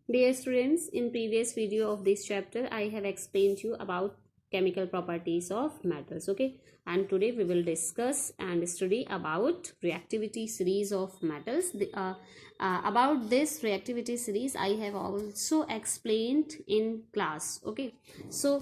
Dear students, in previous video of this chapter, I have explained you about chemical properties of metals. Okay, and today we will discuss and study about reactivity series of metals. About this reactivity series, I have also explained in class. Okay, so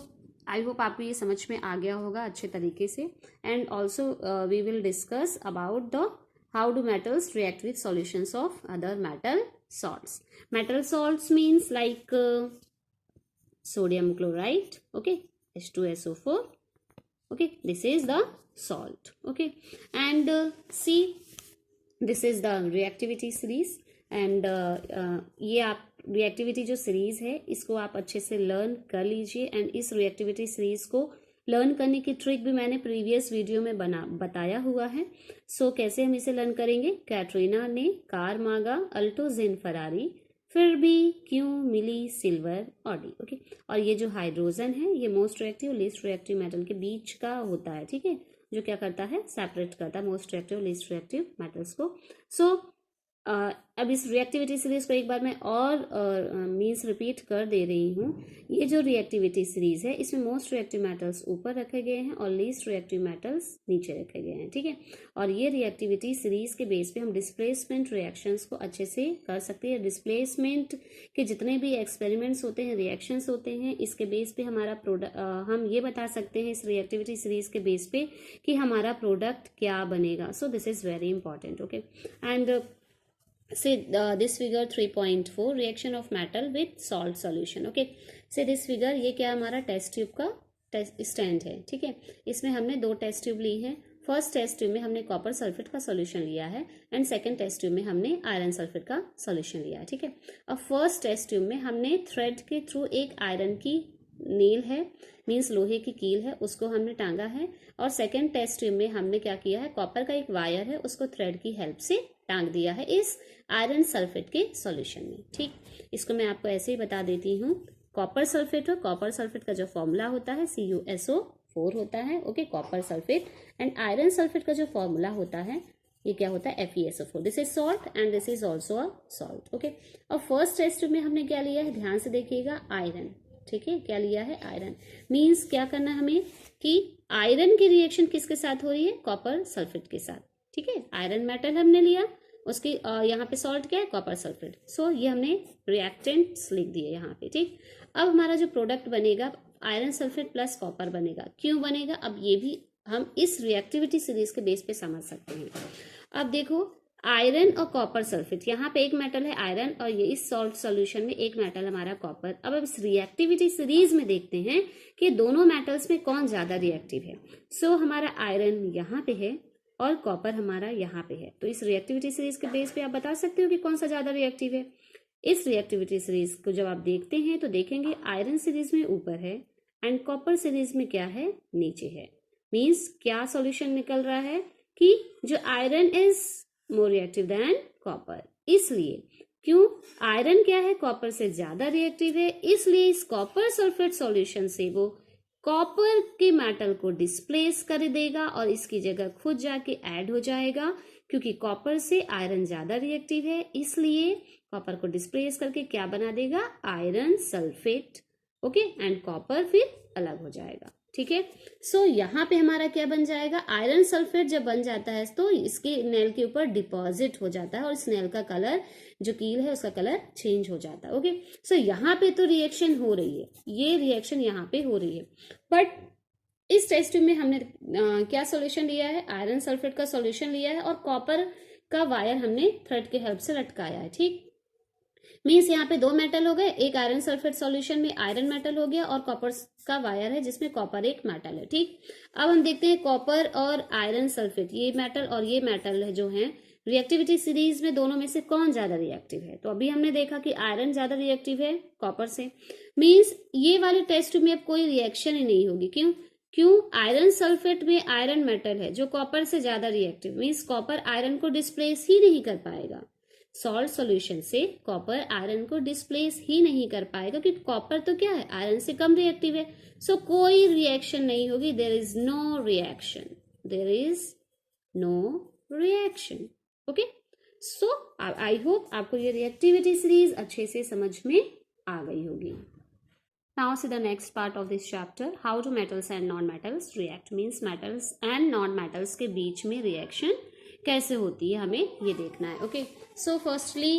I hope आपको ये समझ में आ गया होगा अच्छे तरीके से. And also we will discuss about the how do metals react with solutions of other metal salts. Metal salts means like sodium chloride, okay, H2SO4, okay, this is the salt, okay. And see, this is the reactivity series. And ये आप reactivity जो series है इसको आप अच्छे से learn कर लीजिए. एंड इस रिएक्टिविटी सीरीज को लर्न करने की ट्रिक भी मैंने प्रीवियस वीडियो में बताया हुआ है. सो कैसे हम इसे लर्न करेंगे. कैटरीना ने कार मांगा, अल्टो जेन फरारी, फिर भी क्यों मिली सिल्वर ऑडी. ओके, और ये जो हाइड्रोजन है ये most reactive least reactive metal के बीच का होता है, ठीक है, जो क्या करता है, सेपरेट करता है most reactive least reactive metals को. सो अब इस रिएक्टिविटी सीरीज को एक बार मैं और मीन्स रिपीट कर दे रही हूँ. ये जो रिएक्टिविटी सीरीज है इसमें मोस्ट रिएक्टिव मेटल्स ऊपर रखे गए हैं और लीस्ट रिएक्टिव मेटल्स नीचे रखे गए हैं, ठीक है. और ये रिएक्टिविटी सीरीज के बेस पे हम डिस्प्लेसमेंट रिएक्शंस को अच्छे से कर सकते हैं. डिस्प्लेसमेंट के जितने भी एक्सपेरिमेंट्स होते हैं, रिएक्शंस होते हैं, इसके बेस पे हमारा प्रोडक्ट हम ये बता सकते हैं इस रिएक्टिविटी सीरीज के बेस पे कि हमारा प्रोडक्ट क्या बनेगा. So this is very important, okay. And say this figure 3.4 reaction of metal with salt solution. okay, say this figure, ये क्या हमारा टेस्ट ट्यूब का स्टैंड है, ठीक है. इसमें हमने दो टेस्ट ट्यूब ली है. फर्स्ट टेस्ट ट्यूब में हमने कॉपर सल्फेट का सॉल्यूशन लिया है एंड सेकंड टेस्ट ट्यूब में हमने आयरन सल्फेट का सॉल्यूशन लिया है, ठीक है. अब फर्स्ट टेस्ट ट्यूब में हमने थ्रेड के थ्रू एक आयरन की नील है, मीन्स लोहे की कील है, उसको हमने टांगा है. और सेकेंड टेस्ट ट्यूब में हमने क्या किया है, कॉपर का एक वायर है उसको थ्रेड की हेल्प से टांग दिया है इस आयरन सल्फेट के सॉल्यूशन में, ठीक. इसको मैं आपको ऐसे ही बता देती हूँ. कॉपर सल्फेट हो, कॉपर सल्फेट का जो फॉर्मूला होता है CuSO4 होता है, okay, copper sulphate. And iron sulphate का जो फॉर्मूला होता है ये क्या होता है, FeSO4. This is salt and this is also a salt, okay. और फर्स्ट टेस्ट में हमने क्या लिया है, ध्यान से देखिएगा, आयरन, ठीक है. क्या लिया है, आयरन. मीन्स क्या करना है हमें कि आयरन की रिएक्शन किसके साथ हो रही है, कॉपर सल्फेट के साथ, ठीक है. आयरन मेटल हमने लिया, उसकी यहाँ पे सॉल्ट क्या है, कॉपर सल्फेट. सो ये हमने रिएक्टेंट्स लिख दिए यहाँ पे, ठीक. अब हमारा जो प्रोडक्ट बनेगा आयरन सल्फेट प्लस कॉपर बनेगा. क्यों बनेगा, अब ये भी हम इस रिएक्टिविटी सीरीज के बेस पे समझ सकते हैं. अब देखो, आयरन और कॉपर सल्फेट, यहाँ पे एक मेटल है आयरन और ये इस सॉल्ट सॉल्यूशन में एक मेटल हमारा कॉपर. अब इस रिएक्टिविटी सीरीज में देखते हैं कि दोनों मेटल्स में कौन ज्यादा रिएक्टिव है. सो हमारा आयरन यहाँ पे है और कॉपर हमारा यहाँ पे है. तो इस रिएक्टिविटी सीरीज के बेस पे आप बता सकते हो कि कौन सा ज्यादा रिएक्टिव है. इस रिएक्टिविटी सीरीज को जब आप देखते हैं तो देखेंगे आयरन सीरीज में ऊपर है एंड कॉपर सीरीज में क्या है, नीचे है. मीन्स क्या सॉल्यूशन निकल रहा है कि जो iron is more reactive than copper. इसलिए क्यों, आयरन क्या है, कॉपर से ज्यादा रिएक्टिव है, इसलिए इस कॉपर सल्फेट सॉल्यूशन से वो कॉपर के मेटल को डिस्प्लेस कर देगा और इसकी जगह खुद जाके ऐड हो जाएगा. क्योंकि कॉपर से आयरन ज्यादा रिएक्टिव है, इसलिए कॉपर को डिस्प्लेस करके क्या बना देगा, iron sulphate, okay. And copper फिर अलग हो जाएगा, ठीक है. सो यहाँ पे हमारा क्या बन जाएगा, आयरन सल्फेट जब बन जाता है तो इसके नेल के ऊपर डिपॉजिट हो जाता है और इस नेल का कलर, जो कील है उसका कलर चेंज हो जाता है, ओके. सो यहाँ पे तो रिएक्शन हो रही है, ये रिएक्शन यहाँ पे हो रही है. बट इस टेस्ट में हमने क्या सॉल्यूशन लिया है, आयरन सल्फेट का सॉल्यूशन लिया है और कॉपर का वायर हमने थ्रेड के हेल्प से लटकाया है, ठीक. मीन्स यहाँ पे दो मेटल हो गए, एक आयरन सल्फेट सॉल्यूशन में आयरन मेटल हो गया और कॉपर का वायर है जिसमें कॉपर एक मेटल है, ठीक. अब हम देखते हैं कॉपर और आयरन सल्फेट, ये मेटल और ये मेटल है जो है रिएक्टिविटी सीरीज में दोनों में से कौन ज्यादा रिएक्टिव है. तो अभी हमने देखा कि आयरन ज्यादा रिएक्टिव है कॉपर से. मीन्स ये वाले टेस्ट में अब कोई रिएक्शन ही नहीं होगी. क्यों, आयरन सल्फेट में आयरन मेटल है जो कॉपर से ज्यादा रिएक्टिव, मीन्स कॉपर आयरन को डिस्प्लेस ही नहीं कर पाएगा. सॉल्ट सॉल्यूशन से कॉपर आयरन को डिस्प्लेस ही नहीं कर पाएगा क्योंकि कॉपर तो क्या है, आयरन से कम रिएक्टिव है. सो कोई रिएक्शन नहीं होगी. There is no reaction, there is no reaction, okay. So I hope आपको ये रिएक्टिविटी सीरीज अच्छे से समझ में आ गई होगी. Now see the next part of this chapter, how do metals and non-metals react. Means metals and non-metals के बीच में reaction कैसे होती है हमें ये देखना है. Okay, so firstly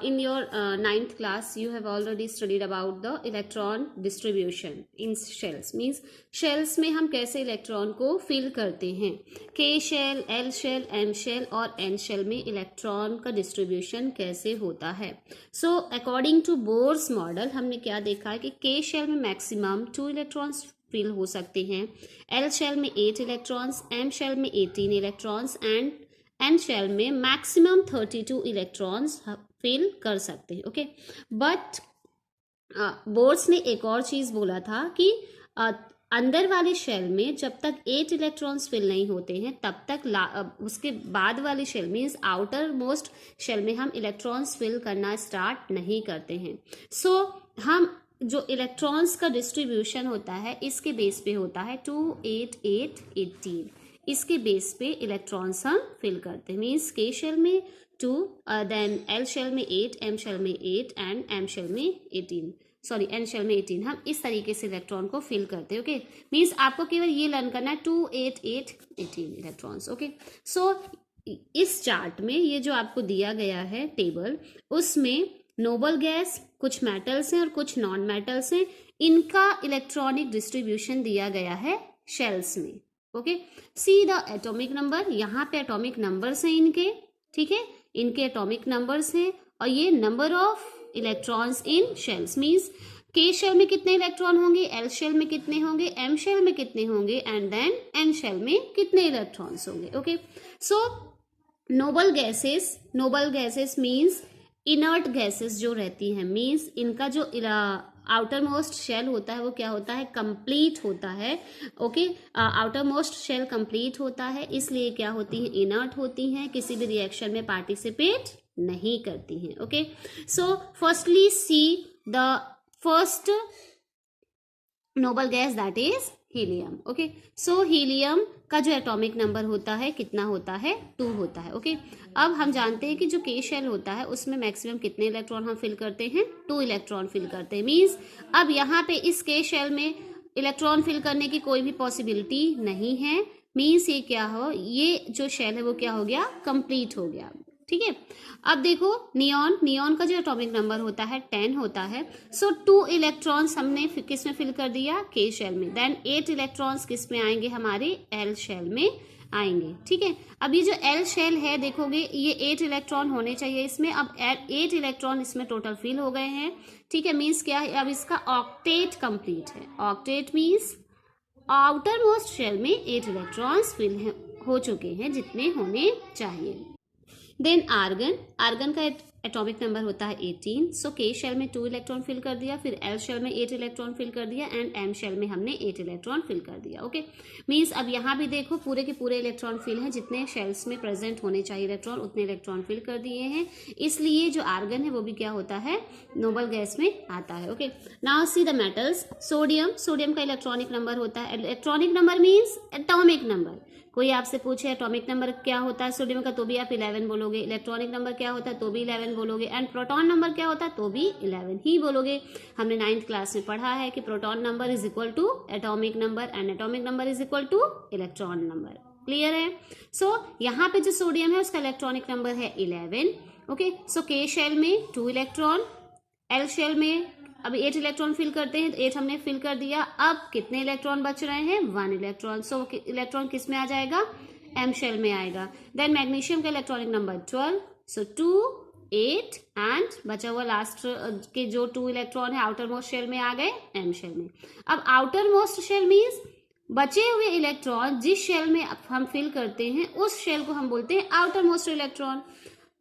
in your ninth class you have already studied about the electron distribution in shells. Means shells में हम कैसे इलेक्ट्रॉन को फिल करते हैं. K shell, L shell, M shell और N shell में इलेक्ट्रॉन का डिस्ट्रीब्यूशन कैसे होता है. So according to Bohr's model हमने क्या देखा है कि K shell में मैक्सिमम 2 इलेक्ट्रॉन्स फिल हो सकते हैं, L शेल में 8 इलेक्ट्रॉन्स, M शेल में 18 इलेक्ट्रॉन्स एंड N शेल में मैक्सिमम 32 इलेक्ट्रॉन्स फिल कर सकते हैं. ओके, बट बोर्ड्स ने एक और चीज बोला था कि अंदर वाले शेल में जब तक 8 इलेक्ट्रॉन्स फिल नहीं होते हैं तब तक उसके बाद वाले shell means outer most shell में हम इलेक्ट्रॉन्स फिल करना स्टार्ट नहीं करते हैं. सो हम जो इलेक्ट्रॉन्स का डिस्ट्रीब्यूशन होता है इसके बेस पे होता है 2 8 8 18. इसके बेस पे इलेक्ट्रॉन्स हम फिल करते हैं. मीन्स के शेल में 2, देन एल शेल में 8, एम शेल में 8 एंड एम शेल में 18, सॉरी एन शेल में 18. हम इस तरीके से इलेक्ट्रॉन को फिल करते हैं. ओके, मीन्स आपको केवल ये लर्न करना है 2 8 8 18 इलेक्ट्रॉन्स. ओके, सो इस चार्ट में ये जो आपको दिया गया है टेबल, उसमें नोबल गैस, कुछ मेटल्स हैं और कुछ नॉन मेटल्स हैं, इनका इलेक्ट्रॉनिक डिस्ट्रीब्यूशन दिया गया है शेल्स में. Okay, see the atomic number. यहाँ पे एटॉमिक नंबर्स हैं इनके, ठीक है, इनके एटॉमिक नंबर्स हैं और ये number of electrons in shells. Means के शेल में कितने इलेक्ट्रॉन होंगे, एल शेल में कितने होंगे, एम शेल में कितने होंगे एंड देन एन शेल में कितने इलेक्ट्रॉन्स होंगे. Okay, so noble gases means inert gases जो रहती हैं, मीन्स इनका जो आउटर मोस्ट शेल होता है वो क्या होता है, कंप्लीट होता है. Okay, outer most shell complete होता है, इसलिए क्या होती है, इनर्ट होती हैं, किसी भी रिएक्शन में पार्टिसिपेट नहीं करती हैं. Okay, so firstly see the first noble gas that is helium. Okay, so helium का जो एटॉमिक नंबर होता है कितना होता है, 2 होता है. ओके, अब हम जानते हैं कि जो के शेल होता है उसमें मैक्सिमम कितने इलेक्ट्रॉन हम फिल करते हैं, 2 इलेक्ट्रॉन फिल करते हैं. मीन्स अब यहाँ पे इस के शेल में इलेक्ट्रॉन फिल करने की कोई भी पॉसिबिलिटी नहीं है. मीन्स ये क्या हो, ये जो शेल है वो क्या हो गया, कंप्लीट हो गया. ठीक है, अब देखो नियॉन का जो एटॉमिक नंबर होता है 10 होता है. सो 2 इलेक्ट्रॉन्स हमने किस में फिल कर दिया, के शेल में. देन 8 इलेक्ट्रॉन्स किस में आएंगे, हमारे एल शेल में आएंगे. ठीक है, अब ये जो एल शेल है देखोगे ये 8 इलेक्ट्रॉन होने चाहिए इसमें. अब 8 इलेक्ट्रॉन इसमें टोटल फिल हो गए हैं. ठीक है, मीन्स क्या है, अब इसका ऑक्टेट कंप्लीट है. Octet means outer most shell में 8 इलेक्ट्रॉन्स फिल हो चुके हैं जितने होने चाहिए. देन आर्गन का एटॉमिक नंबर होता है 18. सो के शेल में 2 इलेक्ट्रॉन फिल कर दिया, फिर एल शेल में 8 इलेक्ट्रॉन फिल कर दिया एंड एम शेल में हमने 8 इलेक्ट्रॉन फिल कर दिया. ओके, मीन्स अब यहाँ भी देखो पूरे के पूरे इलेक्ट्रॉन फिल हैं, जितने शेल्स में प्रेजेंट होने चाहिए इलेक्ट्रॉन उतने इलेक्ट्रॉन फिल कर दिए हैं. इसलिए जो आर्गन है वो भी क्या होता है, नोबल गैस में आता है. Okay, now see the metals. Sodium का इलेक्ट्रॉनिक नंबर होता है, electronic number means atomic number. कोई आपसे पूछे एटॉमिक नंबर क्या होता है सोडियम का, तो भी आप 11 बोलोगे. इलेक्ट्रॉनिक नंबर क्या होता है तो भी 11 बोलोगे. एंड प्रोटॉन नंबर क्या होता है तो भी 11 ही बोलोगे. हमने 9th क्लास में पढ़ा है कि proton number is equal to atomic number and atomic number is equal to electron number. Clear है. सो यहाँ पे जो सोडियम है उसका इलेक्ट्रॉनिक नंबर है 11. ओके, सो के शेल में 2 इलेक्ट्रॉन, एल शेल में अभी 8 इलेक्ट्रॉन फिल करते हैं, तो 8 हमने फिल कर दिया. अब कितने इलेक्ट्रॉन बच रहे हैं, 1 इलेक्ट्रॉन. सो इलेक्ट्रॉन किस में आ जाएगा, एम शेल में आएगा. देन मैग्नीशियम का इलेक्ट्रॉनिक नंबर 12. सो 2 8 एंड बचा हुआ लास्ट के जो 2 इलेक्ट्रॉन है आउटर मोस्ट शेल में आ गए एम शेल में. अब आउटर मोस्ट शेल मीन्स बचे हुए इलेक्ट्रॉन जिस शेल में हम फिल करते हैं उस शेल को हम बोलते हैं outer most electron,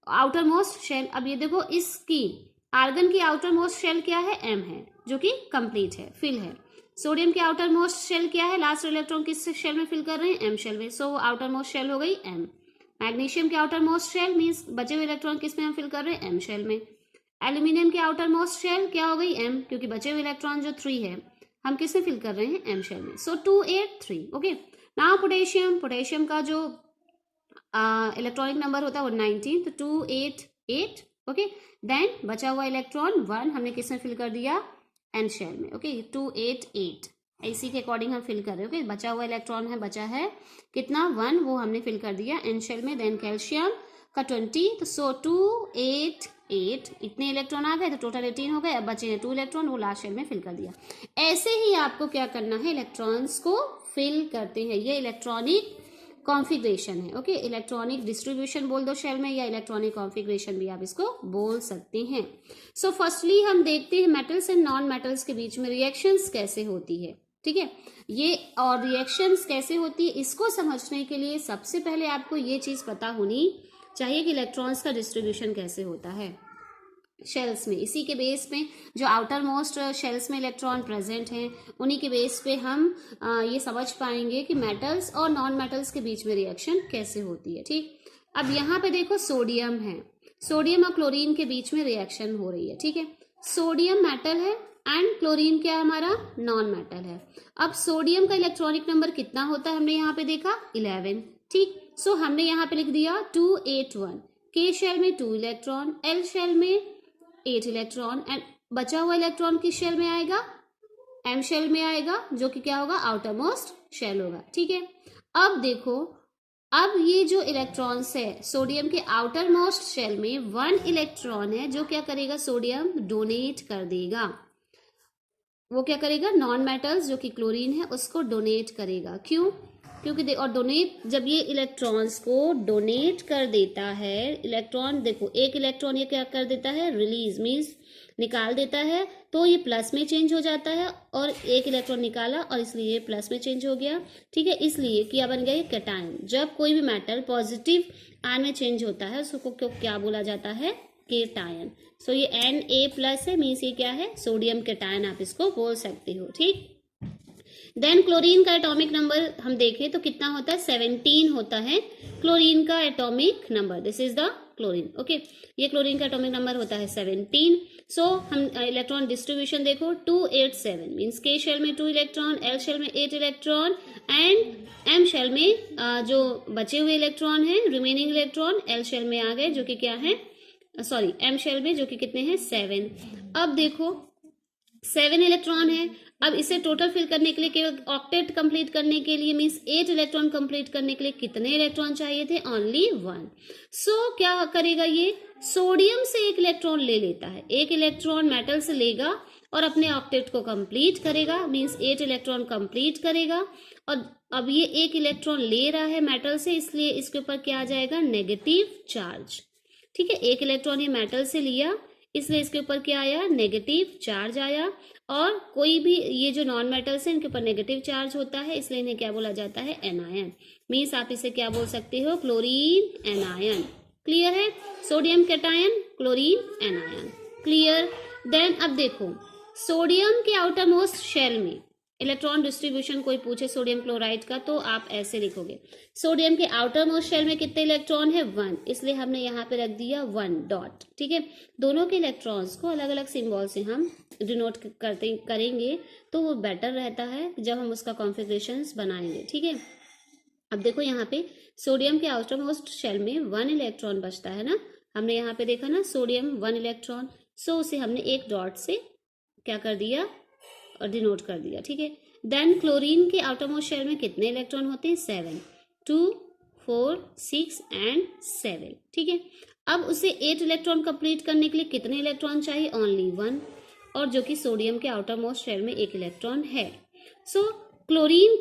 outer most shell. अब ये देखो इसकी आर्गन की आउटर मोस्ट शेल क्या है, एम है, जो कि कंप्लीट है, फिल है. सोडियम की आउटर मोस्ट शेल क्या है, लास्ट इलेक्ट्रॉन किस शेल में फिल कर रहे हैं, एम शेल में. सो आउटर मोस्ट शेल हो गई एम. मैग्नीशियम की आउटर मोस्ट शेल मीन्स बचे हुए इलेक्ट्रॉन किस में हम फिल कर रहे हैं, एम शेल में. एल्यूमिनियम की आउटर मोस्ट शेल क्या हो गई, एम, क्योंकि बचे हुए इलेक्ट्रॉन जो 3 है हम किस में फिल कर रहे हैं, एम शेल में. सो 2 8 3. ओके, नाउ पोटेशियम का जो इलेक्ट्रॉनिक नंबर होता है 119, तो 288, ओके। देन बचा हुआ इलेक्ट्रॉन 1 हमने किस में फिल कर दिया, एन शेल में, ओके। 288 इसी के अकॉर्डिंग हम फिल कर रहे हैं, ओके। बचा हुआ इलेक्ट्रॉन है, बचा है कितना 1, वो हमने फिल कर दिया एन शेल में। देन कैल्शियम का 20, तो 288 इतने इलेक्ट्रॉन आ गए, तो टोटल 18 हो गए। अब बचे हैं 2 इलेक्ट्रॉन, वो लास्ट शेल में फिल कर दिया। ऐसे ही आपको क्या करना है, इलेक्ट्रॉन्स को फिल करते हैं। ये इलेक्ट्रॉनिक कॉन्फ़िगरेशन है, ओके। इलेक्ट्रॉनिक डिस्ट्रीब्यूशन बोल दो शेल में, या इलेक्ट्रॉनिक कॉन्फ़िगरेशन भी आप इसको बोल सकते हैं। सो फर्स्टली हम देखते हैं मेटल्स एंड नॉन मेटल्स के बीच में रिएक्शंस कैसे होती है, ठीक है। ये और रिएक्शंस कैसे होती है, इसको समझने के लिए सबसे पहले आपको ये चीज पता होनी चाहिए कि इलेक्ट्रॉन्स का डिस्ट्रीब्यूशन कैसे होता है शेल्स में। इसी के बेस पे जो आउटर मोस्ट शेल्स में इलेक्ट्रॉन प्रेजेंट हैं, उन्हीं के बेस पे हम ये समझ पाएंगे कि मेटल्स और नॉन मेटल्स के बीच में रिएक्शन कैसे होती है, ठीक। अब यहाँ पे देखो सोडियम है, सोडियम और क्लोरीन के बीच में रिएक्शन हो रही है, ठीक है। सोडियम मेटल है एंड क्लोरीन क्या हमारा नॉन मेटल है। अब सोडियम का इलेक्ट्रॉनिक नंबर कितना होता है, हमने यहाँ पे देखा 11, ठीक। सो हमने यहाँ पे लिख दिया 281, के शेल में 2 इलेक्ट्रॉन, एल शेल में 8 इलेक्ट्रॉन, एंड बचा हुआ इलेक्ट्रॉन किस शेल में आएगा, एम शेल में आएगा, जो कि क्या होगा, आउटर मोस्ट शेल होगा, ठीक है। अब देखो, अब ये जो इलेक्ट्रॉन्स है सोडियम के आउटर मोस्ट शेल में 1 इलेक्ट्रॉन है, जो क्या करेगा, सोडियम डोनेट कर देगा। वो क्या करेगा, नॉन मेटल्स जो कि क्लोरीन है उसको डोनेट करेगा। क्यों, क्योंकि और डोनेट, जब ये इलेक्ट्रॉन्स को डोनेट कर देता है, इलेक्ट्रॉन देखो, एक इलेक्ट्रॉन ये क्या कर देता है, रिलीज मीन्स निकाल देता है, तो ये प्लस में चेंज हो जाता है, और एक इलेक्ट्रॉन निकाला और इसलिए ये प्लस में चेंज हो गया, ठीक है। इसलिए क्या बन गया, ये कैटायन। जब कोई भी मेटल पॉजिटिव आयन में चेंज होता है उसको क्या बोला जाता है, कैटायन। सो ये Na+ है, मीन्स ये क्या है, सोडियम कैटायन आप इसको बोल सकते हो, ठीक। देन क्लोरीन का एटॉमिक नंबर हम देखें तो कितना होता है, 17 होता है क्लोरीन का atomic number. This is the chlorine, okay. ये क्लोरीन का एटॉमिक नंबर होता है 17। सो हम इलेक्ट्रॉन डिस्ट्रीब्यूशन देखो, 287 मीन्स के शेल में 2 इलेक्ट्रॉन, एल शेल में 8 इलेक्ट्रॉन, एंड एम शेल में जो बचे हुए इलेक्ट्रॉन है, रिमेनिंग इलेक्ट्रॉन एल शेल में आ गए, जो कि क्या है, सॉरी एम शेल में, जो कि कितने हैं, 7। अब देखो 7 इलेक्ट्रॉन है। अब इसे टोटल फिल करने के लिए, केवल ऑक्टेट कंप्लीट करने के लिए, मीन्स 8 इलेक्ट्रॉन कंप्लीट करने के लिए कितने इलेक्ट्रॉन चाहिए थे, ओनली 1। सो क्या करेगा, ये सोडियम से एक इलेक्ट्रॉन ले लेता है, एक इलेक्ट्रॉन मेटल से लेगा और अपने ऑक्टेट को कंप्लीट करेगा, मीन्स 8 इलेक्ट्रॉन कंप्लीट करेगा। और अब ये एक इलेक्ट्रॉन ले रहा है मेटल से, इसलिए इसके ऊपर क्या आ जाएगा, नेगेटिव चार्ज, ठीक है। एक इलेक्ट्रॉन ये मेटल से लिया, इसलिए इसके ऊपर क्या आया, नेगेटिव चार्ज आया। और कोई भी ये जो नॉन मेटल्स हैं इनके ऊपर नेगेटिव चार्ज होता है, इसलिए इन्हें क्या बोला जाता है, एनायन। मीन्स आप इसे क्या बोल सकते हो, क्लोरीन एनायन। क्लियर है, sodium cation, chlorine anion, clear. Then अब देखो, सोडियम के आउटर मोस्ट शेल में इलेक्ट्रॉन डिस्ट्रीब्यूशन कोई पूछे सोडियम क्लोराइड का, तो आप ऐसे लिखोगे, सोडियम के आउटर मोस्ट शेल में कितने इलेक्ट्रॉन है, 1, इसलिए हमने यहाँ पे रख दिया 1 डॉट, ठीक है। दोनों के इलेक्ट्रॉन्स को अलग अलग सिंबल से हम डिनोट करेंगे, तो वो बेटर रहता है जब हम उसका कॉन्फ़िगरेशंस बनाएंगे, ठीक है। अब देखो यहाँ पे सोडियम के आउटर मोस्ट शेल में 1 इलेक्ट्रॉन बचता है ना, हमने यहाँ पे देखा ना, सोडियम 1 इलेक्ट्रॉन, सो उसे हमने एक डॉट से क्या कर दिया, और डिनोट कर दिया, ठीक है। देन क्लोरीन के आउटर मोस्ट शेल में कितने इलेक्ट्रॉन होते हैं, 7, 2, 4, 6 एंड 7, ठीक है। अब उसे 8 इलेक्ट्रॉन कंप्लीट करने के लिए कितने इलेक्ट्रॉन चाहिए, ओनली 1, और जो कि सोडियम के आउटर मोस्ट शेल में 1 इलेक्ट्रॉन है। सो क्लोरीन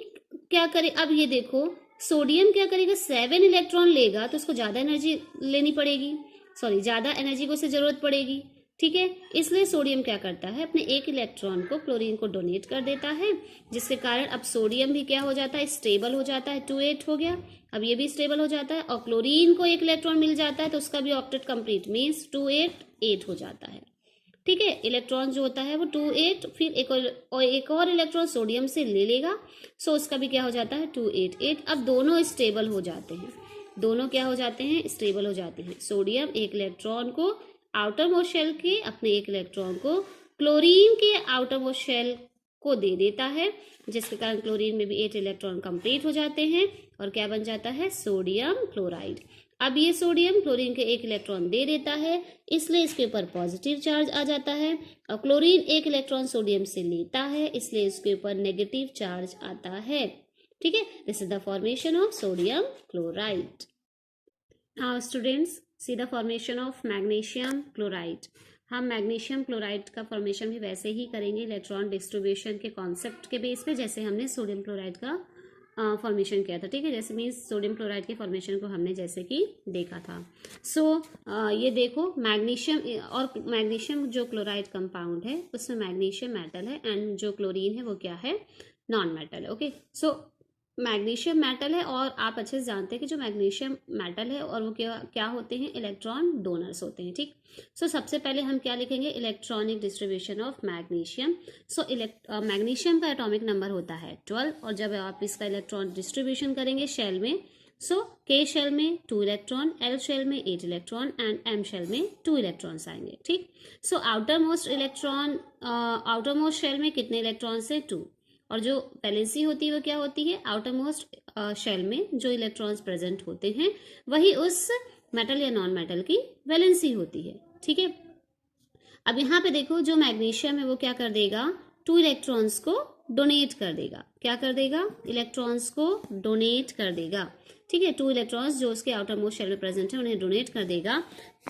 क्या करे, अब ये देखो सोडियम क्या करेगा, 7 इलेक्ट्रॉन लेगा तो उसको ज्यादा एनर्जी लेनी पड़ेगी, सॉरी ज्यादा एनर्जी को उसे जरूरत पड़ेगी, ठीक है। इसलिए सोडियम क्या करता है, अपने एक इलेक्ट्रॉन को क्लोरीन को डोनेट कर देता है, जिसके कारण अब सोडियम भी क्या हो जाता है, स्टेबल हो जाता है, 2,8 हो गया। अब ये भी स्टेबल हो जाता है, और क्लोरीन को एक इलेक्ट्रॉन मिल जाता है, तो उसका भी ऑक्टेट कंप्लीट, मीन्स 2,8 हो जाता है, ठीक है। इलेक्ट्रॉन जो होता है वो 2,8, फिर एक और इलेक्ट्रॉन सोडियम से ले लेगा, सो उसका भी क्या हो जाता है, 2,8,8। अब दोनों स्टेबल हो जाते हैं, दोनों क्या हो जाते हैं, स्टेबल हो जाते हैं। सोडियम एक इलेक्ट्रॉन को आउटर मोस्ट शेल के, अपने एक इलेक्ट्रॉन को क्लोरीन के आउटर मोस्ट शेल को दे देता है, जिसके कारण क्लोरीन में भी 8 इलेक्ट्रॉन कंप्लीट हो जाते हैं और क्या बन जाता है, सोडियम क्लोराइड। अब ये सोडियम क्लोरीन के 1 इलेक्ट्रॉन दे देता है, इसलिए इसके ऊपर पॉजिटिव चार्ज आ जाता है, और क्लोरीन 1 इलेक्ट्रॉन सोडियम से लेता है, इसलिए इसके ऊपर नेगेटिव चार्ज आता है। ठीक है, this is the formation of sodium chloride. Now students, see the formation of magnesium chloride. हम मैग्नीशियम क्लोराइड का फॉर्मेशन भी वैसे ही करेंगे इलेक्ट्रॉन डिस्ट्रीब्यूशन के कॉन्सेप्ट के बेस पे, जैसे हमने सोडियम क्लोराइड का फॉर्मेशन किया था। ठीक है, जैसे मीन्स सोडियम क्लोराइड के फॉर्मेशन को हमने जैसे कि देखा था। सो ये देखो, मैग्नीशियम और मैग्नीशियम जो क्लोराइड कंपाउंड है उसमें मैग्नीशियम मेटल है एंड जो क्लोरीन है वो क्या है, नॉन मेटल है। ओके, सो मैग्नीशियम मेटल है और आप अच्छे से जानते हैं कि जो मैग्नीशियम मेटल है और वो क्या होते हैं, इलेक्ट्रॉन डोनर्स होते हैं। ठीक, सो सबसे पहले हम क्या लिखेंगे, electronic distribution of magnesium. So magnesium का एटॉमिक नंबर होता है 12, और जब आप इसका इलेक्ट्रॉन डिस्ट्रीब्यूशन करेंगे शेल में, सो के शेल में 2 इलेक्ट्रॉन, एल शेल में 8 इलेक्ट्रॉन एंड एम शेल में 2 इलेक्ट्रॉन्स आएंगे। ठीक, सो आउटर मोस्ट शेल में कितने इलेक्ट्रॉन्स है, 2, और जो वैलेंसी होती है वो क्या होती है, आउटर मोस्ट शेल में जो इलेक्ट्रॉन्स प्रेजेंट होते हैं वही उस मेटल या नॉन मेटल की वैलेंसी होती है। ठीक है, अब यहाँ पे देखो, जो मैग्नीशियम है वो क्या कर देगा, 2 इलेक्ट्रॉन्स को डोनेट कर देगा। क्या कर देगा, इलेक्ट्रॉन्स को डोनेट कर देगा। ठीक है, 2 इलेक्ट्रॉन्स जो उसके आउटर मोस्ट शेल में प्रेजेंट है उन्हें डोनेट कर देगा।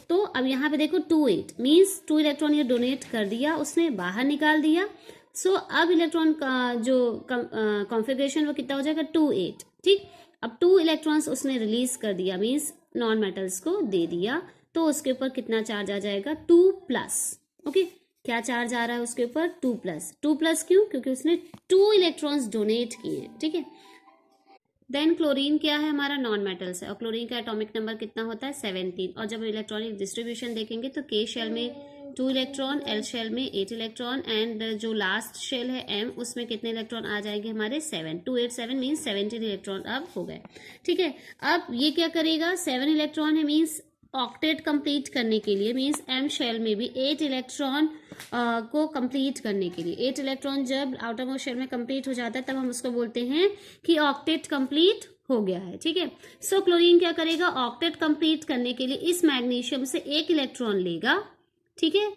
तो अब यहाँ पे देखो 2 8 मीन्स 2 इलेक्ट्रॉन ये डोनेट कर दिया, उसने बाहर निकाल दिया। सो अब इलेक्ट्रॉन का जो कॉन्फ़िगरेशन वो कितना हो जाएगा, 2 8। ठीक, अब 2 इलेक्ट्रॉन्स उसने रिलीज कर दिया, मीन्स नॉन मेटल्स को दे दिया, तो उसके ऊपर कितना चार्ज आ जाएगा, 2+। ओके, क्या चार्ज आ रहा है उसके ऊपर, 2+। 2+ क्यों, क्योंकि उसने 2 इलेक्ट्रॉन्स डोनेट किए हैं। ठीक है, देन क्लोरीन क्या है, हमारा नॉन मेटल्स है, और क्लोरीन का एटॉमिक नंबर कितना होता है, 17, और जब इलेक्ट्रॉनिक डिस्ट्रीब्यूशन देखेंगे तो के शेल में 2 इलेक्ट्रॉन, एल शेल में 8 इलेक्ट्रॉन एंड जो लास्ट शेल है एम, उसमें कितने इलेक्ट्रॉन आ जाएंगे हमारे, 7। 2 8 7 मीन्स 17 इलेक्ट्रॉन अब हो गए। ठीक है, अब ये क्या करेगा, 7 इलेक्ट्रॉन है मीन्स ऑक्टेट कंप्लीट करने के लिए, मीन्स एम शेल में भी 8 इलेक्ट्रॉन को कंप्लीट करने के लिए, 8 इलेक्ट्रॉन जब आउटर मोस्ट शेल में कंप्लीट हो जाता है तब हम उसको बोलते हैं कि ऑक्टेट कंप्लीट हो गया है। ठीक है, सो क्लोरीन क्या करेगा, ऑक्टेट कंप्लीट करने के लिए इस मैग्नीशियम से 1 इलेक्ट्रॉन लेगा। ठीक है,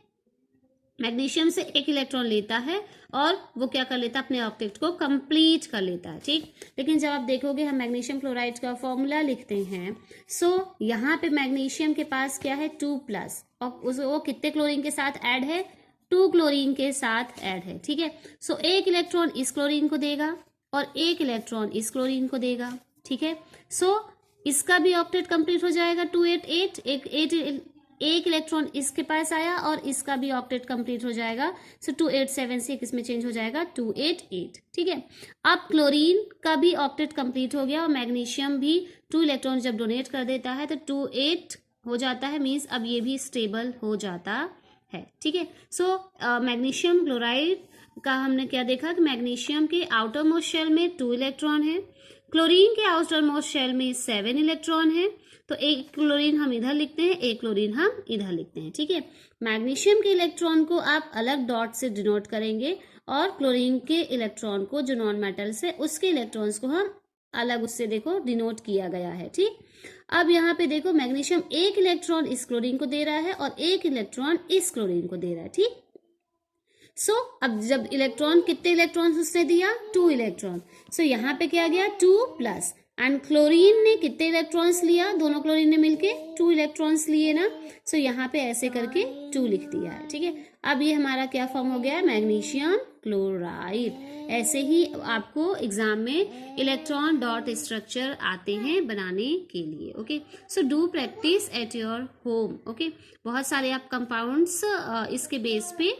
मैग्नीशियम से 1 इलेक्ट्रॉन लेता है और वो क्या कर लेता है, अपने ऑक्टेट को कंप्लीट कर लेता है। ठीक, लेकिन जब आप देखोगे हम मैग्नीशियम क्लोराइड का फॉर्मूला लिखते हैं, सो यहाँ पे मैग्नीशियम के पास क्या है, 2+, और वो कितने क्लोरीन के साथ ऐड है, 2 क्लोरीन के साथ ऐड है। ठीक है, सो 1 इलेक्ट्रॉन इस क्लोरीन को देगा और 1 इलेक्ट्रॉन इस क्लोरीन को देगा। ठीक है, सो इसका भी ऑक्टेट कंप्लीट हो जाएगा, 2 8 8 1 इलेक्ट्रॉन इसके पास आया और इसका भी ऑक्टेट कंप्लीट हो जाएगा। सो 2 8 7 से किसमें चेंज हो जाएगा, 2 8 8। ठीक है, अब क्लोरीन का भी ऑक्टेट कंप्लीट हो गया और मैग्नीशियम भी 2 इलेक्ट्रॉन जब डोनेट कर देता है तो 2 8 हो जाता है, मीन्स अब ये भी स्टेबल हो जाता है। ठीक है, सो मैग्नीशियम क्लोराइड का हमने क्या देखा कि मैग्नीशियम के आउटर मोस्ट शेल में 2 इलेक्ट्रॉन है, क्लोरीन के आउटर मोस्ट शेल में 7 इलेक्ट्रॉन है, तो 1 क्लोरीन हम इधर लिखते हैं, 1 क्लोरीन हम इधर लिखते हैं। ठीक है, मैग्नीशियम के इलेक्ट्रॉन को आप अलग डॉट से डिनोट करेंगे और क्लोरीन के इलेक्ट्रॉन को जो नॉन मेटल्स है उसके इलेक्ट्रॉन्स को हम अलग उससे देखो डिनोट किया गया है। ठीक, अब यहाँ पे देखो मैग्नीशियम 1 इलेक्ट्रॉन इस क्लोरीन को दे रहा है और 1 इलेक्ट्रॉन इस क्लोरीन को दे रहा है। ठीक, सो अब जब इलेक्ट्रॉन, कितने इलेक्ट्रॉन उसने दिया, 2 इलेक्ट्रॉन, सो यहाँ पे क्या गया, 2+, एंड क्लोरीन ने कितने इलेक्ट्रॉन्स लिया, दोनों क्लोरीन ने मिलके 2 इलेक्ट्रॉन्स लिए ना, सो यहाँ पे ऐसे करके 2 लिख दिया है। ठीक है, अब ये हमारा क्या फॉर्म हो गया है, मैग्नीशियम क्लोराइड। ऐसे ही आपको एग्जाम में इलेक्ट्रॉन डॉट स्ट्रक्चर आते हैं बनाने के लिए। Okay, so do practice at your home. Okay, बहुत सारे आप कंपाउंड्स इसके बेस पे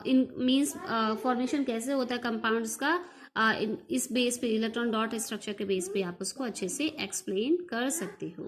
इन मीन्स फॉर्मेशन कैसे होता है कंपाउंड्स का, इस बेस पे इलेक्ट्रॉन डॉट स्ट्रक्चर के बेस पे आप उसको अच्छे से एक्सप्लेन कर सकते हो।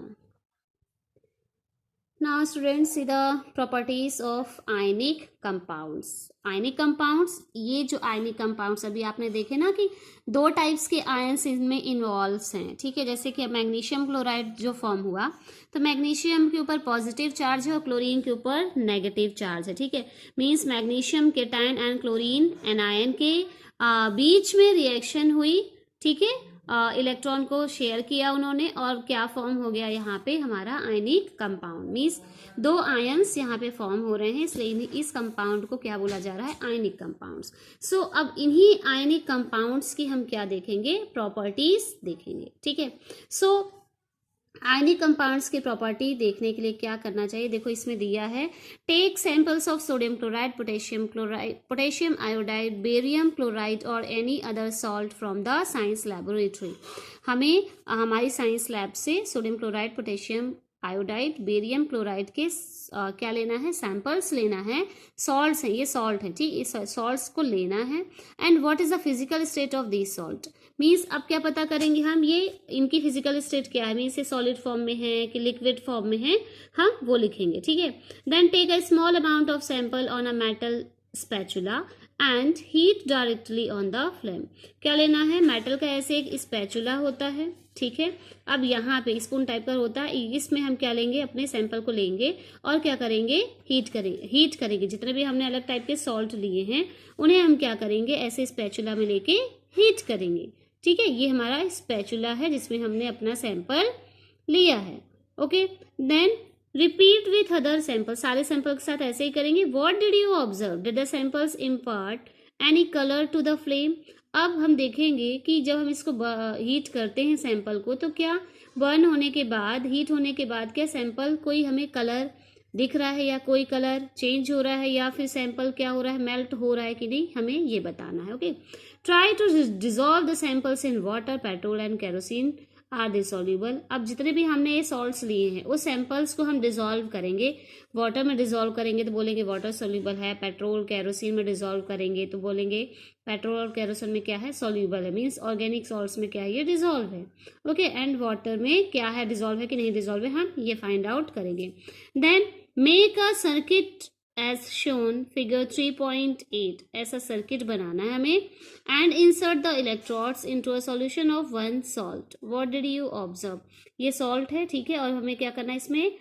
Now students, see the properties of ionic compounds. Ionic compounds, ये जो आयनिक कंपाउंड्स अभी आपने देखे ना कि दो टाइप्स के आयंस इनमें इन्वॉल्व हैं, ठीक है। जैसे कि मैग्नीशियम क्लोराइड जो फॉर्म हुआ, तो मैग्नीशियम के ऊपर पॉजिटिव चार्ज है और क्लोरीन के ऊपर नेगेटिव चार्ज है, ठीक है। Means magnesium cation and chlorine anion के बीच में रिएक्शन हुई, ठीक है। इलेक्ट्रॉन को शेयर किया उन्होंने और क्या फॉर्म हो गया यहाँ पे हमारा आयनिक कंपाउंड। मीन्स दो आयंस यहाँ पे फॉर्म हो रहे हैं, इसलिए इस कंपाउंड को क्या बोला जा रहा है, आयनिक कंपाउंड्स। सो अब इन्हीं आयनिक कंपाउंड्स की हम क्या देखेंगे, प्रॉपर्टीज देखेंगे, ठीक है। सो आयनिक कंपाउंड्स की प्रॉपर्टी देखने के लिए क्या करना चाहिए, देखो इसमें दिया है, take samples of sodium chloride, potassium chloride, potassium iodide, barium chloride और any other salt from the science laboratory. हमें हमारी साइंस लैब से sodium chloride, potassium iodide, barium chloride के क्या लेना है, सैंपल्स लेना है, सॉल्ट्स हैं, ये सॉल्ट है, ठीक, इस सॉल्ट्स को लेना है। And what is the physical state of this salt, means अब क्या पता करेंगे हम, ये इनकी फिजिकल स्टेट क्या है, मीन्स ये सॉलिड फॉर्म में है कि लिक्विड फॉर्म में है, हम वो लिखेंगे, ठीक है। Then take a small amount of sample on a metal spatula and heat directly on the flame. क्या लेना है, मेटल का ऐसे एक स्पैचुला होता है, ठीक है। अब यहाँ पे स्पून टाइप का होता है, इसमें हम क्या लेंगे, अपने सैंपल को लेंगे और क्या करेंगे, हीट करेंगे। जितने भी हमने अलग टाइप के सॉल्ट लिए हैं उन्हें हम क्या करेंगे, ऐसे स्पैचुला में लेके हीट करेंगे, ठीक है। ये हमारा स्पैचुला है जिसमें हमने अपना सैंपल लिया है, okay. Then repeat with other sample, सारे सैंपल के साथ ऐसे ही करेंगे। What did you observe, did the samples impart any colour to the flame. अब हम देखेंगे कि जब हम इसको हीट करते हैं सैंपल को, तो क्या बर्न होने के बाद, हीट होने के बाद क्या सैंपल कोई हमें कलर दिख रहा है या कोई कलर चेंज हो रहा है या फिर सैंपल क्या हो रहा है, मेल्ट हो रहा है कि नहीं, हमें ये बताना है, okay. Try to dissolve the samples in water, petrol and kerosene are dissoluble. अब जितने भी हमने ये सॉल्ट्स लिए हैं उस सैंपल्स को हम डिसॉल्व करेंगे, वाटर में डिसॉल्व करेंगे तो बोलेंगे वाटर सॉल्यूबल है, पेट्रोल केरोसिन में डिसॉल्व करेंगे तो बोलेंगे पेट्रोल और केरोसिन में क्या है, सॉल्यूबल है, मीन्स ऑर्गेनिक सॉल्ट्स में क्या है, ये डिसॉल्व है, ओके। एंड वाटर में क्या है, डिसॉल्व है कि नहीं डिसॉल्व है, हम ये फाइंड आउट करेंगे। Then make a circuit as shown figure 3.8, ऐसा सर्किट बनाना है हमें। And insert the electrodes into a solution of one salt. What did you observe, ये सॉल्ट है, ठीक है, और हमें क्या करना है, इसमें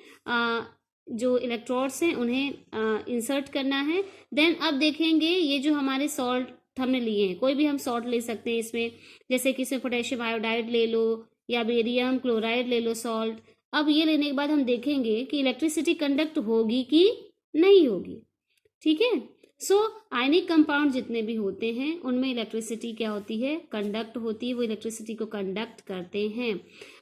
जो इलेक्ट्रोड्स हैं उन्हें इंसर्ट करना है। देन अब देखेंगे ये जो हमारे सॉल्ट हमने लिए हैं, कोई भी हम सॉल्ट ले सकते हैं इसमें, जैसे कि इसमें पोटेशियम आयोडाइड ले लो या बेरियम क्लोराइड ले लो सॉल्ट। अब ये लेने के बाद हम देखेंगे कि इलेक्ट्रिसिटी कंडक्ट होगी कि नहीं होगी, ठीक है। सो आयनिक कंपाउंड जितने भी होते हैं उनमें इलेक्ट्रिसिटी क्या होती है, कंडक्ट होती है, वो इलेक्ट्रिसिटी को कंडक्ट करते हैं।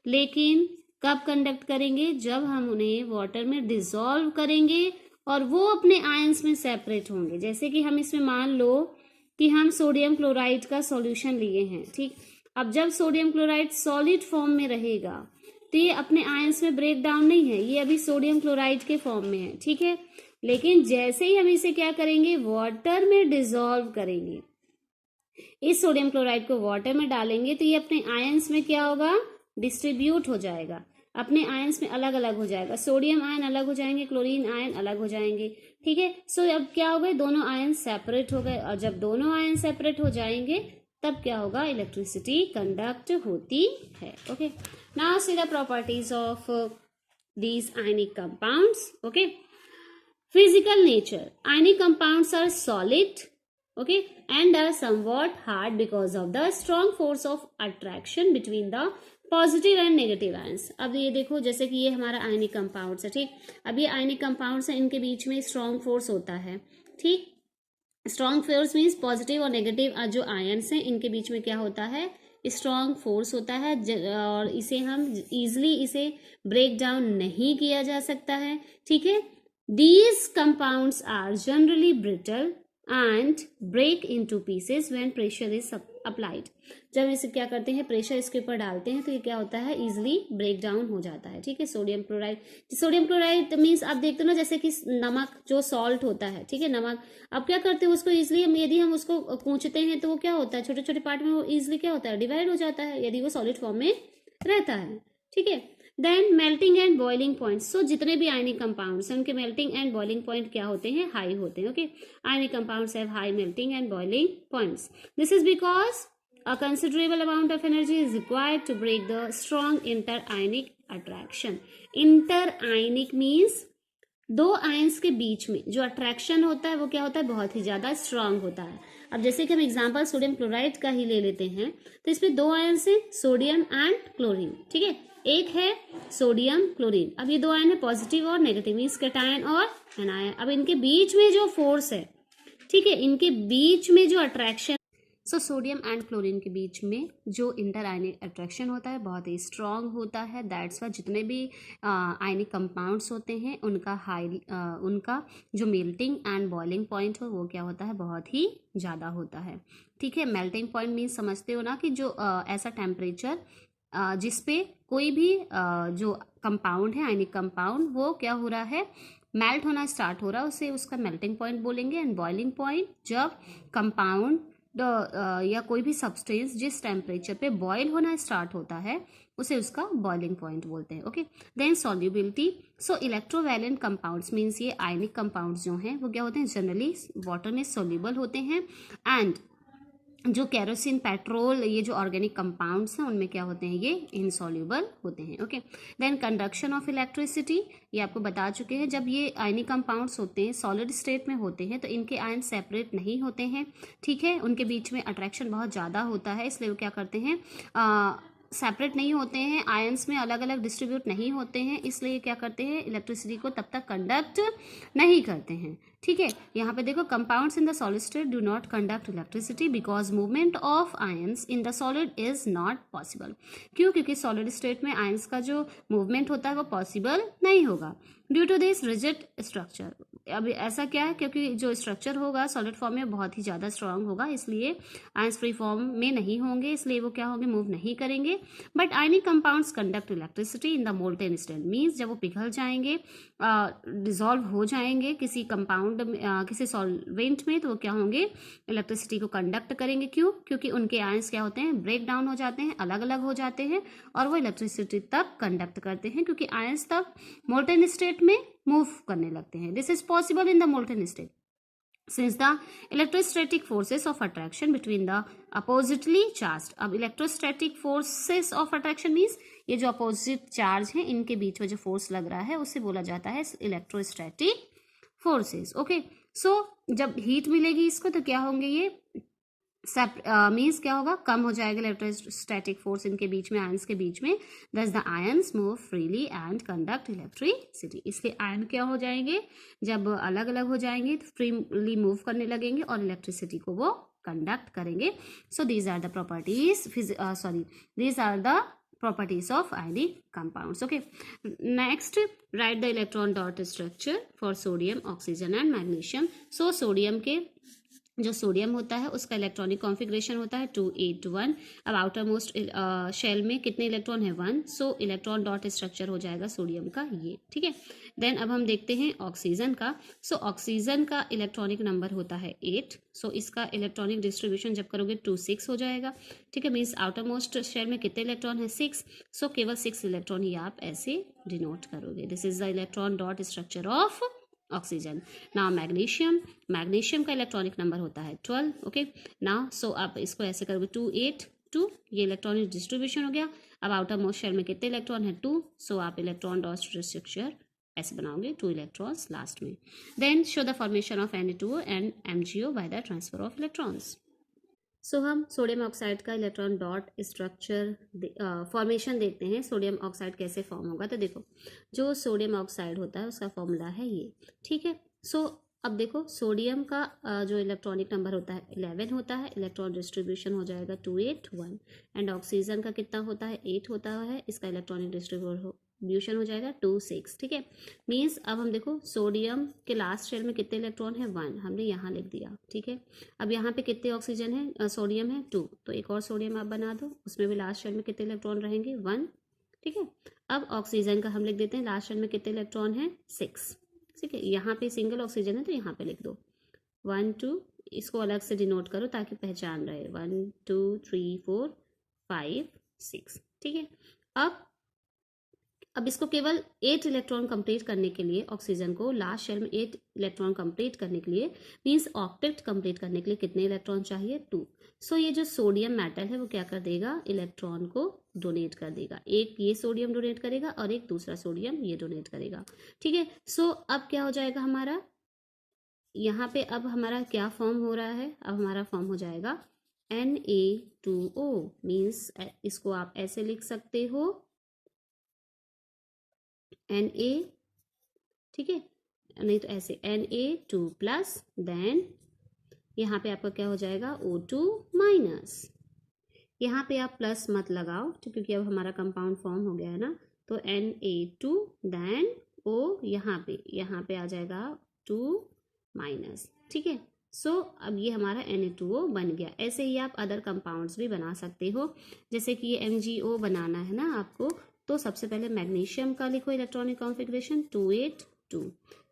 लेकिन कब कंडक्ट करेंगे, जब हम उन्हें वाटर में डिसॉल्व करेंगे और वो अपने आयंस में सेपरेट होंगे। जैसे कि हम इसमें मान लो कि हम सोडियम क्लोराइड का सॉल्यूशन लिए हैं, ठीक। अब जब सोडियम क्लोराइड सॉलिड फॉर्म में रहेगा तो ये अपने आयंस में ब्रेक डाउन नहीं है, ये अभी सोडियम क्लोराइड के फॉर्म में है, ठीक है। लेकिन जैसे ही हम इसे क्या करेंगे, वाटर में डिसॉल्व करेंगे, इस सोडियम क्लोराइड को वाटर में डालेंगे तो ये अपने आयंस में क्या होगा, डिस्ट्रीब्यूट हो जाएगा, अपने आयंस में अलग अलग हो जाएगा, सोडियम आयन अलग हो जाएंगे, क्लोरीन आयन अलग हो जाएंगे, ठीक है। सो अब क्या हो गए, दोनों आयन सेपरेट हो गए, और जब दोनों आयन सेपरेट हो जाएंगे तब क्या होगा, इलेक्ट्रिसिटी कंडक्ट होती है, okay. Now see the properties of these ionic compounds, okay। Physical nature, ionic compounds are solid, okay, and are somewhat hard because of the strong force of attraction between the positive and negative ions. अब ये देखो, जैसे कि ये हमारा ionic compounds है, ठीक। अब ये आयनिक कंपाउंड्स हैं, इनके बीच में स्ट्रॉन्ग फोर्स होता है, ठीक। स्ट्रॉन्ग फोर्स मीन्स पॉजिटिव और नेगेटिव जो आयंस हैं इनके बीच में क्या होता है, स्ट्रॉन्ग फोर्स होता है, और इसे हम इजिली इसे ब्रेक डाउन नहीं किया जा सकता है, ठीक है। These compounds are generally brittle and break into pieces when pressure is applied. जब इसे क्या करते हैं, प्रेशर इसके ऊपर डालते हैं तो ये क्या होता है, इजिली ब्रेक डाउन हो जाता है, ठीक है। सोडियम क्लोराइड मीन्स आप देखते हो ना, जैसे कि नमक जो सॉल्ट होता है, ठीक है, नमक। अब क्या करते हैं उसको इजिली, यदि हम उसको कूचते हैं तो वो क्या होता है, छोटे छोटे पार्ट में वो इजिली क्या होता है, डिवाइड हो जाता है, यदि वो सॉलिड फॉर्म में रहता है, ठीक है। Then melting and boiling point, so जितने भी आयनिक कंपाउंड्स हैं उनके मेल्टिंग एंड बॉइलिंग पॉइंट क्या होते हैं, हाई होते हैं. Okay, ionic compounds have high melting and boiling points. This is because a considerable amount of energy is required to break the strong inter-ionic attraction. Inter-ionic means दो ions के बीच में जो attraction होता है वो क्या होता है, बहुत ही ज्यादा स्ट्रांग होता है. अब जैसे कि हम एग्जांपल सोडियम क्लोराइड का ही ले लेते हैं, तो इसमें दो आयंस हैं, सोडियम एंड क्लोरीन. ठीक है, एक है सोडियम क्लोरीन. अब ये दो आयन है पॉजिटिव और नेगेटिव, मीन्स कैटायन और एनायन. अब इनके बीच में जो फोर्स है, ठीक है, इनके बीच में जो attraction, so sodium and chlorine के बीच में जो इंटर आयनिक अट्रैक्शन होता है बहुत ही स्ट्रांग होता है. दैट्स वाई जितने भी आयनिक कंपाउंड्स होते हैं उनका जो मेल्टिंग एंड बॉइलिंग पॉइंट हो वो क्या होता है, बहुत ही ज़्यादा होता है. ठीक है, मेल्टिंग पॉइंट मीन्स समझते हो ना कि जो ऐसा टेम्परेचर जिसपे कोई भी जो कंपाउंड है, आयनिक कंपाउंड, वो क्या हो रहा है, मेल्ट होना स्टार्ट हो रहा है, उसे उसका मेल्टिंग पॉइंट बोलेंगे. एंड बॉइलिंग पॉइंट जब कंपाउंड या कोई भी सब्सटेंस जिस टेम्परेचर पे बॉयल होना स्टार्ट होता है उसे उसका बॉइलिंग पॉइंट बोलते हैं. Okay, then solubility. So electrovalent compounds means ये आयनिक कंपाउंड्स जो हैं वो क्या होते हैं, जनरली वाटर में सोल्यूबल होते हैं. एंड जो केरोसिन, पेट्रोल, ये जो ऑर्गेनिक कंपाउंड्स हैं उनमें क्या होते हैं, ये इनसॉल्यूबल होते हैं. Okay, then conduction of electricity, ये आपको बता चुके हैं. जब ये आयनिक कंपाउंड्स होते हैं, सॉलिड स्टेट में होते हैं, तो इनके आयन सेपरेट नहीं होते हैं. ठीक है, उनके बीच में अट्रैक्शन बहुत ज़्यादा होता है, इसलिए वो क्या करते हैं, सेपरेट नहीं होते हैं, आयंस में अलग अलग डिस्ट्रीब्यूट नहीं होते हैं, इसलिए क्या करते हैं, इलेक्ट्रिसिटी को तब तक कंडक्ट नहीं करते हैं. ठीक है, यहाँ पे देखो, compounds in the solid state do not conduct electricity because movement of ions in the solid is not possible. क्यों? क्योंकि सॉलिड स्टेट में आयंस का जो मूवमेंट होता है वो पॉसिबल नहीं होगा due to this rigid structure. अब ऐसा क्या है, क्योंकि जो स्ट्रक्चर होगा सॉलिड फॉर्म में बहुत ही ज़्यादा स्ट्रांग होगा, इसलिए आयंस फ्री फॉर्म में नहीं होंगे, इसलिए वो क्या होंगे, मूव नहीं करेंगे. But ionic compounds conduct electricity in the molten state, means जब वो पिघल जाएंगे, डिजॉल्व हो जाएंगे किसी कंपाउंड में, किसी सॉल्वेंट में, तो वो क्या होंगे, इलेक्ट्रिसिटी को कंडक्ट करेंगे. क्यों? क्योंकि उनके आयंस क्या होते हैं, ब्रेक डाउन हो जाते हैं, अलग अलग हो जाते हैं, और वो इलेक्ट्रिसिटी तक कंडक्ट करते हैं, क्योंकि आयंस तक मोल्टेन स्टेट में मूव करने लगते हैं. This is possible in the molten state since the electrostatic forces of attraction between the oppositely charged. अब electrostatic forces of attraction means ये जो अपोजिट चार्ज हैं इनके बीच में जो फोर्स लग रहा है उसे बोला जाता है इलेक्ट्रोस्टैटिक फोर्सेस. ओके, सो जब हीट मिलेगी इसको तो क्या होंगे, ये मीन्स क्या होगा, कम हो जाएगा इलेक्ट्रोस्टैटिक फोर्स इनके बीच में, आयंस के बीच में. दस the ions move freely and conduct electricity. इसलिए आयन क्या हो जाएंगे, जब अलग अलग हो जाएंगे तो फ्रीली मूव करने लगेंगे और इलेक्ट्रिसिटी को वो कंडक्ट करेंगे. So these are the properties, these are the properties of ionic compounds. Okay, next write the electron dot structure for sodium, oxygen and magnesium. So sodium के जो सोडियम होता है उसका इलेक्ट्रॉनिक कॉन्फ़िगरेशन होता है 281. अब आउटर मोस्ट शेल में कितने इलेक्ट्रॉन है, 1. सो इलेक्ट्रॉन डॉट स्ट्रक्चर हो जाएगा सोडियम का ये. ठीक है, देन अब हम देखते हैं ऑक्सीजन का. सो ऑक्सीजन का इलेक्ट्रॉनिक नंबर होता है 8. सो इसका इलेक्ट्रॉनिक डिस्ट्रीब्यूशन जब करोगे 2 6 हो जाएगा. ठीक है, मीन्स आउटर मोस्ट शेल में कितने इलेक्ट्रॉन है, 6. सो केवल 6 इलेक्ट्रॉन ही आप ऐसे डिनोट करोगे. This is the electron dot structure of oxygen. Now magnesium का इलेक्ट्रॉनिक नंबर होता है 12. ओके, नाउ सो आप इसको ऐसे करोगे 2 8 2, ये इलेक्ट्रॉनिक डिस्ट्रीब्यूशन हो गया. अब आउटर मोस्ट शेल में कितने इलेक्ट्रॉन है, 2. सो आप इलेक्ट्रॉन डॉट स्ट्रक्चर ऐसे बनाओगे, 2 इलेक्ट्रॉन्स लास्ट में. Then show the formation of Na2O and MgO by the transfer of electrons. So हम सोडियम ऑक्साइड का इलेक्ट्रॉन डॉट स्ट्रक्चर फॉर्मेशन देखते हैं, सोडियम ऑक्साइड कैसे फॉर्म होगा. तो देखो, जो सोडियम ऑक्साइड होता है उसका फॉर्मूला है ये. ठीक है, सो अब देखो सोडियम का जो इलेक्ट्रॉनिक नंबर होता है 11 होता है, इलेक्ट्रॉन डिस्ट्रीब्यूशन हो जाएगा 2 8 1. एंड ऑक्सीजन का कितना होता है, 8 होता है, इसका इलेक्ट्रॉनिक डिस्ट्रीब्यूशन हो जाएगा 2 6. ठीक है, मीन्स अब हम देखो सोडियम के लास्ट शेल में कितने इलेक्ट्रॉन है, 1, हमने यहाँ लिख दिया. ठीक है, अब यहाँ पे कितने ऑक्सीजन है, सोडियम है 2, तो एक और सोडियम आप बना दो, उसमें भी लास्ट शेल में कितने इलेक्ट्रॉन रहेंगे, 1. ठीक है, अब ऑक्सीजन का हम लिख देते हैं लास्ट शेल में कितने इलेक्ट्रॉन है, 6. ठीक है, यहाँ पे सिंगल ऑक्सीजन है तो यहाँ पे लिख दो 1 2, इसको अलग से डिनोट करो ताकि पहचान रहे, 1 2 3 4 5 6. ठीक है, अब इसको केवल 8 इलेक्ट्रॉन कंप्लीट करने के लिए, ऑक्सीजन को लास्ट शेल में 8 इलेक्ट्रॉन कंप्लीट करने के लिए, मींस ऑक्टेट कंप्लीट करने के लिए कितने इलेक्ट्रॉन चाहिए? 2। सो ये जो सोडियम मेटल है वो क्या कर देगा? इलेक्ट्रॉन को डोनेट कर देगा। एक ये सोडियम डोनेट करेगा और एक दूसरा सोडियम ये डोनेट करेगा। ठीक है, सो अब क्या हो जाएगा हमारा, यहाँ पे अब हमारा क्या फॉर्म हो रहा है? अब हमारा फॉर्म हो जाएगा Na2O, मीन्स इसको आप ऐसे लिख सकते हो Na, ठीक है, नहीं तो ऐसे Na2 प्लस, देन यहाँ पे आपका क्या हो जाएगा? O2 minus. यहाँ पे आप प्लस मत लगाओ क्योंकि अब हमारा कंपाउंड फॉर्म हो गया है ना, तो Na2 देन O, यहाँ पे आ जाएगा 2 माइनस। ठीक है, सो अब ये हमारा Na2O बन गया। ऐसे ही आप अदर कंपाउंड्स भी बना सकते हो, जैसे कि ये MgO बनाना है ना आपको, तो सबसे पहले मैग्नीशियम का लिखो इलेक्ट्रॉनिक कॉन्फ़िगरेशन 282,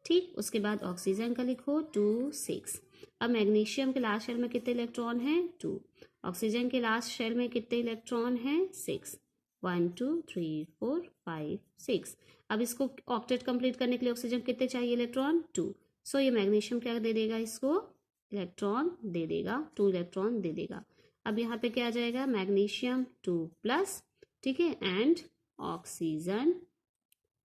ठीक। उसके बाद ऑक्सीजन का लिखो 2 6। अब मैग्नीशियम के लास्ट शेल में कितने इलेक्ट्रॉन हैं? 2। ऑक्सीजन के लास्ट शेल में कितने इलेक्ट्रॉन हैं? 6। 1 2 3 4 5 6। अब इसको ऑक्टेट कंप्लीट करने के लिए ऑक्सीजन कितने चाहिए इलेक्ट्रॉन? 2। सो ये मैग्नीशियम क्या दे देगा? इसको इलेक्ट्रॉन दे देगा, 2 इलेक्ट्रॉन दे देगा। अब यहाँ पे क्या आ जाएगा? मैग्नीशियम 2 प्लस, ठीक है, एंड ऑक्सीजन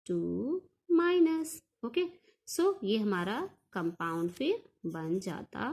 2 माइनस। ओके, सो ये हमारा कंपाउंड फिर बन जाता